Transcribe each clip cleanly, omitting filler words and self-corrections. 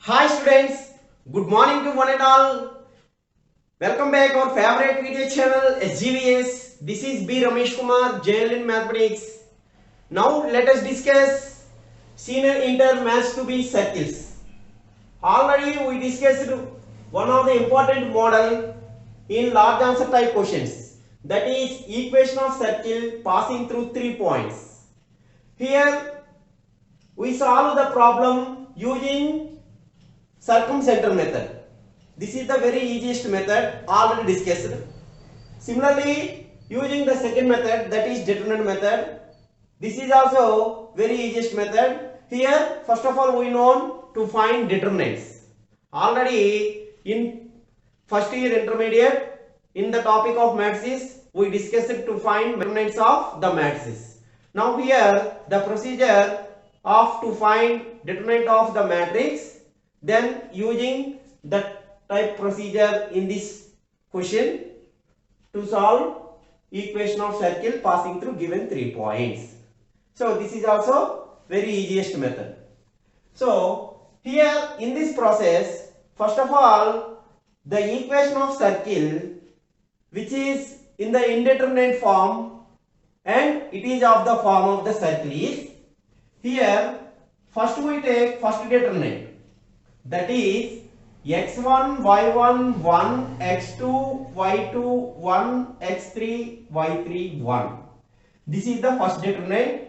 Hi students, good morning to one and all. Welcome back our favorite video channel SGVS. This is B Ramesh Kumar, JL in Mathematics. Now let us discuss senior inter maths to be circles. Already we discussed one of the important model in large answer type questions, that is equation of circle passing through 3 points. Here we solve the problem using circumcenter method. This is the very easiest method already discussed. Similarly, using the second method, that is determinant method, this is also very easiest method. Here first of all we know to find determinants. Already in first year intermediate in the topic of matrices we discussed to find determinants of the matrices. Now here the procedure of to find determinant of the matrix, then using the type procedure in this question to solve equation of circle passing through given 3 points. So this is also very easiest method. So here in this process, first of all the equation of circle which is in the indeterminate form and it is of the form of the circle is, here first we take first determinant, that is x1 y1 1 x2 y2 1 x3 y3 1. This is the first determinant,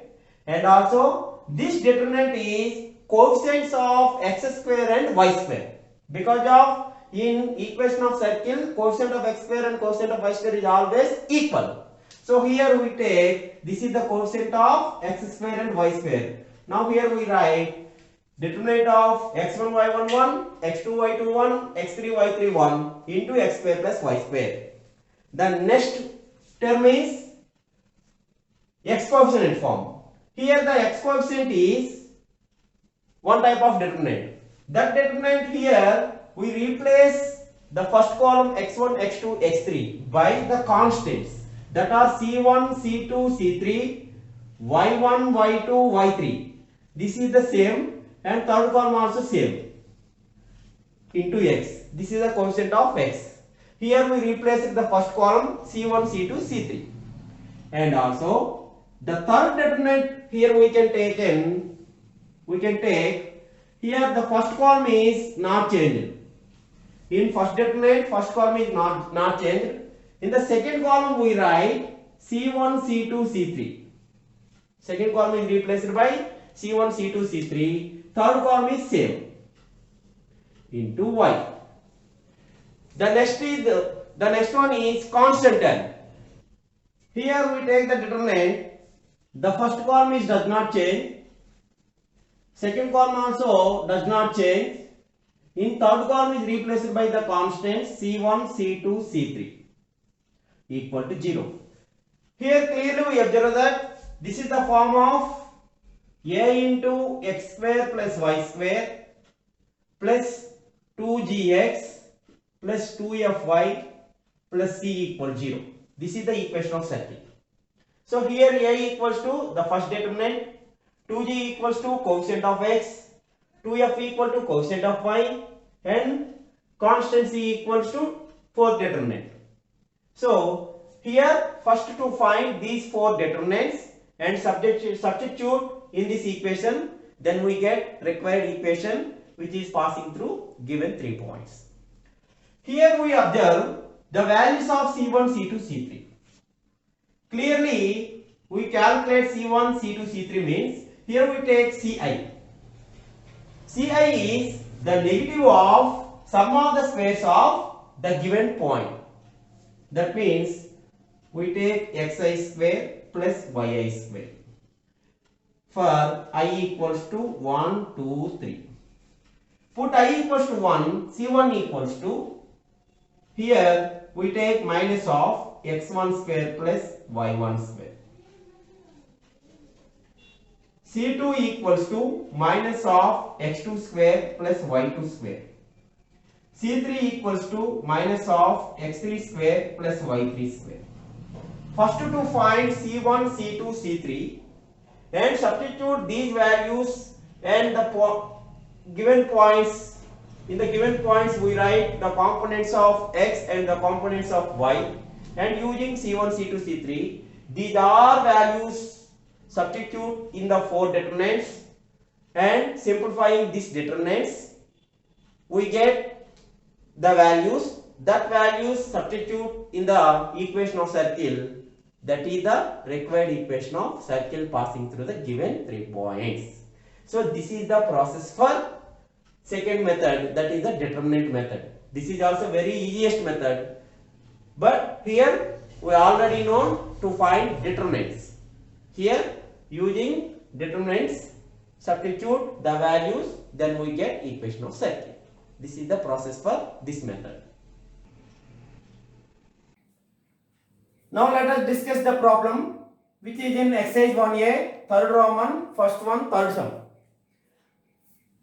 and also this determinant is coefficients of x square and y square, because of in equation of circle coefficient of x square and coefficient of y square is always equal. So here we take this is the coefficient of x square and y square. Now here we write determinant of x1 y1 1 x2 y2 1 x3 y3 1 into x square plus y square. The next term is x coefficient form. Here the x coefficient is one type of determinant. That determinant here we replace the first column x1 x2 x3 by the constants that are c1 c2 c3 y1 y2 y3. This is the same, and third column also same, into x. This is the coefficient of x. Here we replace the first column c1 c2 c3, and also the third determinant here we can take here the first column is not changed. In first determinant first column is not changed. In the second column we write c1 c2 c3. Second column is replaced by c1 c2 c3. Third column is same, into y. The next one is constant term. Here we take the determinant. The first column is does not change. Second column also does not change. In third column is replaced by the constants c1 c2 c3 equal to 0. Here clearly we observe that this is the form of a into x square plus y square plus 2gx plus 2fy plus c equal 0. This is the equation of circle. So here a equals to the first determinant, 2g equals to coefficient of x, 2f equal to coefficient of y, and constant c equals to fourth determinant. So here first to find these four determinants and substitute in this equation, then we get required equation which is passing through given 3 points. Here we observe the values of c1 c2 c3. Clearly we calculate c1 c2 c3 means here we take ci. Ci is the negative of sum of the squares of the given point. That means we take xi square plus yi square for I equals to 1, 2, 3. Put I equals to 1, c1 equals to, here we take minus of x1 square plus y1 square. c2 equals to minus of x2 square plus y2 square. c3 equals to minus of x3 square plus y3 square. First to find c1, c2, c3 and substitute these values and the given points In the given points, we write the components of x and the components of y, and using C1, C2, C3, these are values substitute in the four determinants, and simplifying these determinants, we get the values. That values substitute in the equation of circle. That is the required equation of circle passing through the given 3 points. So this is the process for second method, that is the determinant method. This is also very easiest method, but here we already know to find determinants. Here using determinants, substitute the values, then we get equation of circle. This is the process for this method. Now let us discuss the problem which is in exercise 1A, third Roman, first one, third sum.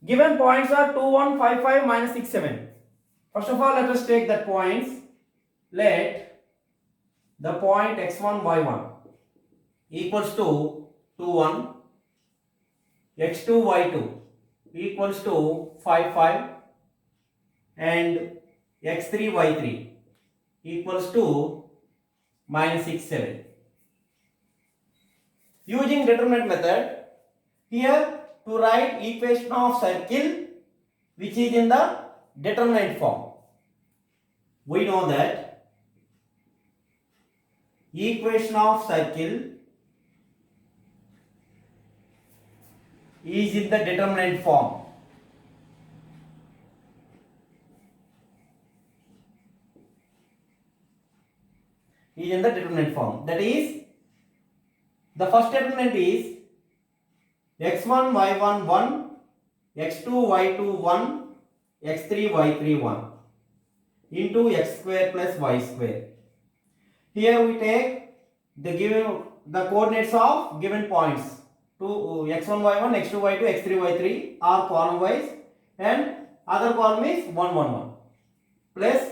Given points are 2, 1, 5, 5, minus 6, 7. First of all, let us take that points. Let the point x1, y1 equals to 2, 1, x2, y2 equals to 5, 5, and x3, y3 equals to minus 6, 7. Using determinant method, here to write equation of circle which is in the determinant form. We know that equation of circle is in the determinant form. Is in the determinant form. That is, the first determinant is x1, y1, 1, x2, y2, 1, x3, y3, 1 into x square plus y square. Here we take the coordinates of given points. To x1, y1, x2, y2, x3, y3 are column wise, and other column is 1, 1, 1. Plus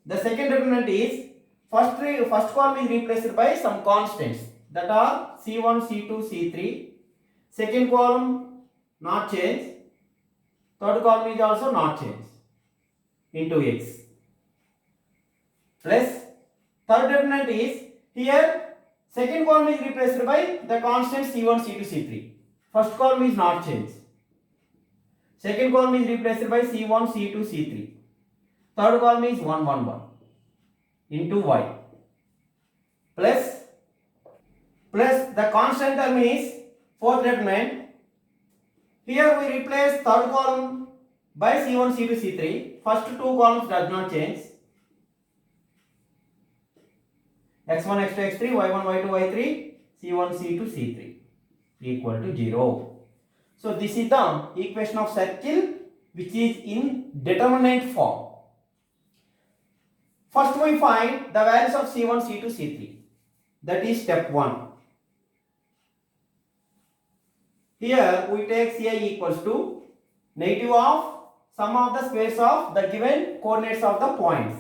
the second determinant is first column is replaced by some constants that are c1, c2, c3. Second column not change. Third column is also not change into x. Plus third determinant is here second column is replaced by the constant c1, c2, c3. First column is not change. Second column is replaced by c1, c2, c3. Third column is 1, 1, 1 into y. Plus the constant term is fourth determinant. Here we replace third column by c1, c2, c3. First two columns does not change. x1, x2, x3, y1, y2, y3, c1, c2, c3 equal to 0. So this is the equation of circle which is in determinant form. First we find the values of c1, c2, c3. That is step 1. Here we take Ci equals to negative of sum of the squares of the given coordinates of the points,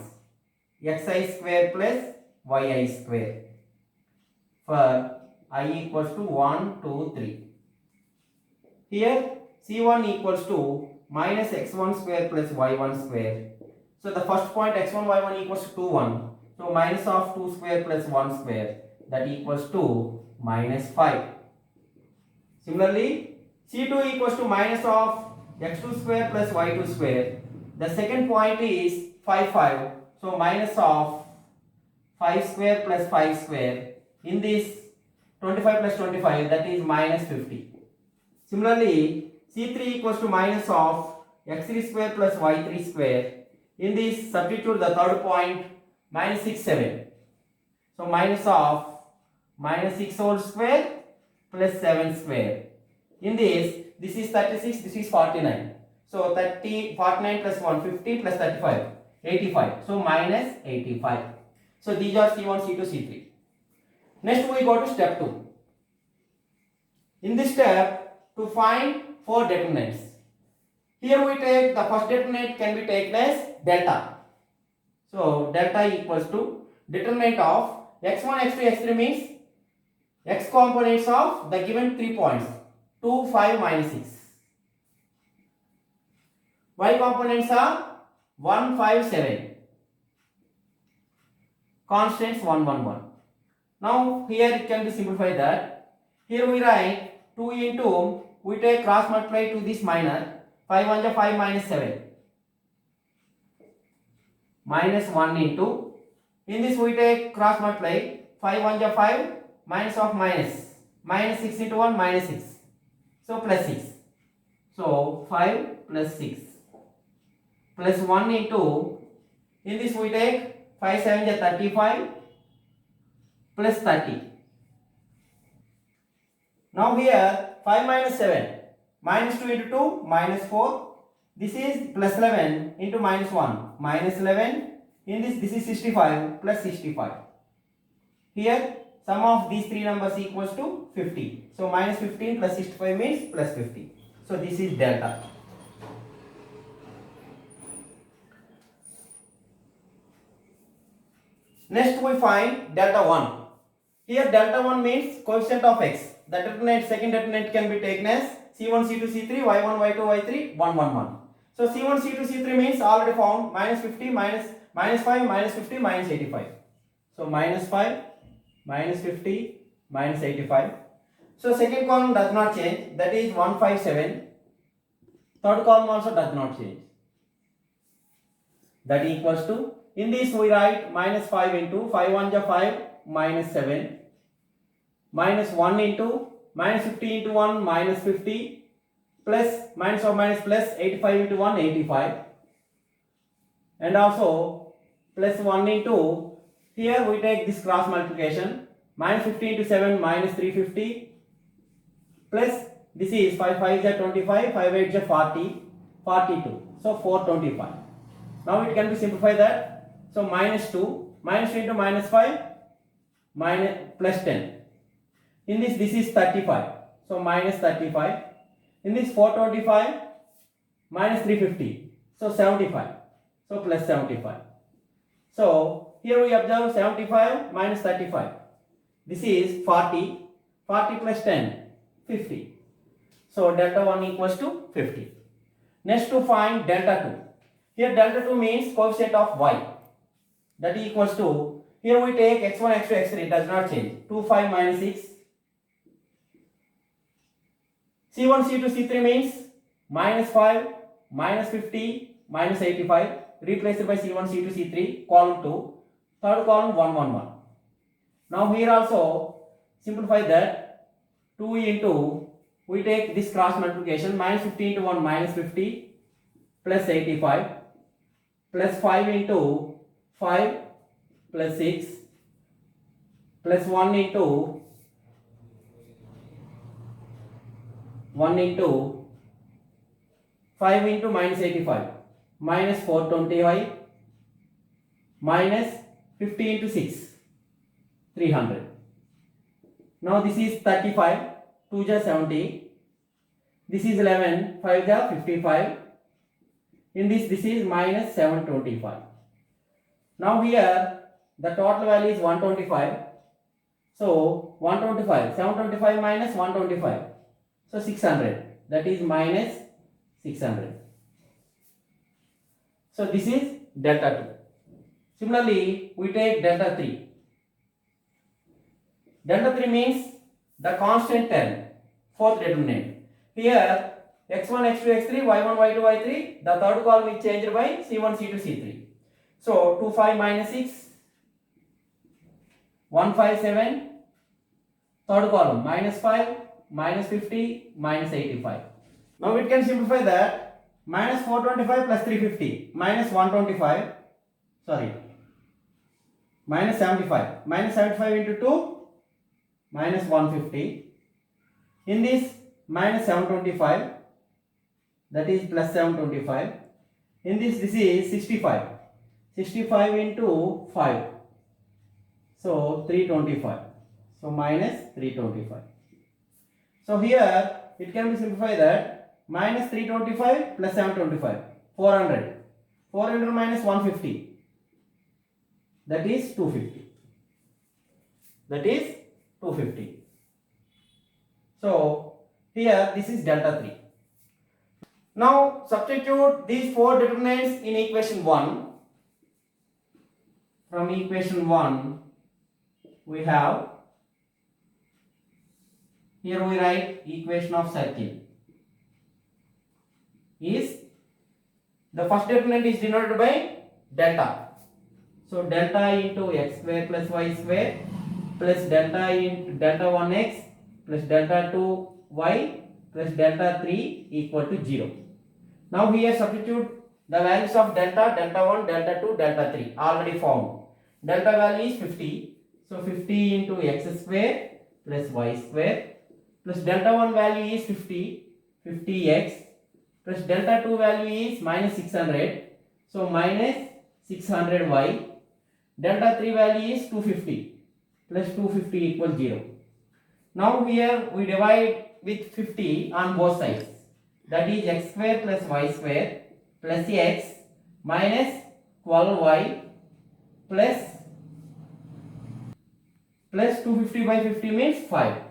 xi square plus yi square, for I equals to 1, 2, 3. Here C1 equals to minus x1 square plus y1 square. So the first point x1, y1 equals to 2, 1. So minus of 2 square plus 1 square, that equals to minus 5. Similarly, C2 equals to minus of x2 square plus y2 square. The second point is 5, 5. So minus of 5 square plus 5 square. In this 25 plus 25, that is minus 50. Similarly, C3 equals to minus of x3 square plus y3 square. In this, substitute the third point, minus 6, 7. So minus of minus 6 whole square plus 7 square. In this is 36, this is 49. So 49 plus 1, 50 plus 35, 85. So minus 85. So these are C1, C2, C3. Next we go to step 2. In this step, to find 4 determinants. Here we take the first determinant can be taken as delta. So delta equals to determinant of x1, x2, x3 means x components of the given 3 points, 2, 5, minus 6. Y components are 1, 5, 7. Constants 1, 1, 1. Now here it can be simplified that here we write 2 into, we take cross multiply to this minor, 5 1 is 5 minus 7. Minus 1 into, in this we take cross multiply, 5 1 is 5, minus of minus, minus 6 into 1 minus 6. So plus 6. So 5 plus 6 plus 1 into, in this we take 5 7 is 35 plus 30. Now here 5 minus 7, minus 2 into 2 minus 4. This is plus 11 into minus 1 minus 11. In this is 65 plus 65. Here sum of these three numbers equals to 50. So minus 15 plus 65 means plus 50. So this is delta. Next we find delta 1. Here delta 1 means coefficient of x. The determinant, second determinant can be taken as C1, C2, C3, Y1, Y2, Y3, 1, 1, 1. So C1, C2, C3 means already found minus 50, minus 5, minus 50, minus 85. So minus 5, minus 50, minus 85. So second column does not change, that is 157. Third column also does not change. That equals to, in this we write minus 5 into 5 1 is 5 minus 7 minus 1 into minus 50 into 1 minus 50 plus minus or minus plus 85 into 1 85 and also plus 1 into, here we take this cross multiplication, minus 50 into 7 minus 350 plus this is 5 5 is 25, 5 8 is 40, 42. So 425. Now it can be simplified that. So minus 2, minus 2 into minus 5, minus plus 10. In this is 35. So minus 35. In this 425, minus 350. So 75. So plus 75. So here we observe 75 minus 35. This is 40. 40 plus 10, 50. So delta 1 equals to 50. Next to find delta 2. Here delta 2 means coefficient of y. That equals to, here we take x1, x2, x3, it does not change. 2, 5 minus 6. C1, C2, C3 means minus 5, minus 50, minus 85. Replace it by C1, C2, C3, column 2. Third column 1, 1, 1. Now here also simplify that. 2 into, we take this cross multiplication, minus 50 into 1 minus 50 plus 85 plus 5 into 5 plus 6 plus 1 into 5 into minus 85 minus 425 minus 50 into 6 300. Now this is 35, 2 is 70, this is 11, 5 is 55. In this is minus 725. Now here the total value is 125. So 125, 725 minus 125. So 600. That is minus 600. So this is delta 2. Similarly, we take delta 3. Delta 3 means the constant term, fourth determinant. Here x1, x2, x3, y1, y2, y3, the third column is changed by c1, c2, c3. So 2, 5 minus 6, 157, third column minus 5, minus 50, minus 85. Now we can simplify that. Minus 425 plus 350, minus 125, sorry, minus 75. Minus 75 into 2, minus 150. In this, minus 725, that is plus 725. In this is 65. 65 into 5. So 325. So minus 325. So here it can be simplified that minus 325 plus 725, 400. 400 minus 150, that is 250. That is 250. So here this is delta 3. Now substitute these four determinants in equation 1. From equation 1 we have, here we write equation of circle is, the first determinant is denoted by delta. So delta into x square plus y square plus delta into delta 1x plus delta 2y plus delta 3 equal to 0. Now here substitute the values of delta, delta 1, delta 2, delta 3 already found. Delta value is 50. So 50 into x square plus y square plus delta 1 value is 50, 50x plus delta 2 value is minus 600. So minus 600y. Delta 3 value is 250 plus 250 equals 0. Now here we divide with 50 on both sides. That is x square plus y square plus x minus 12y plus 250 by 50 means 5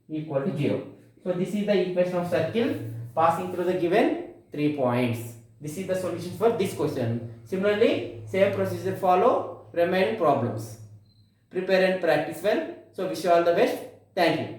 equal to 0. So this is the equation of circle passing through the given 3 points. This is the solution for this question. Similarly, same procedure follow remaining problems. Prepare and practice well. So wish you all the best. Thank you.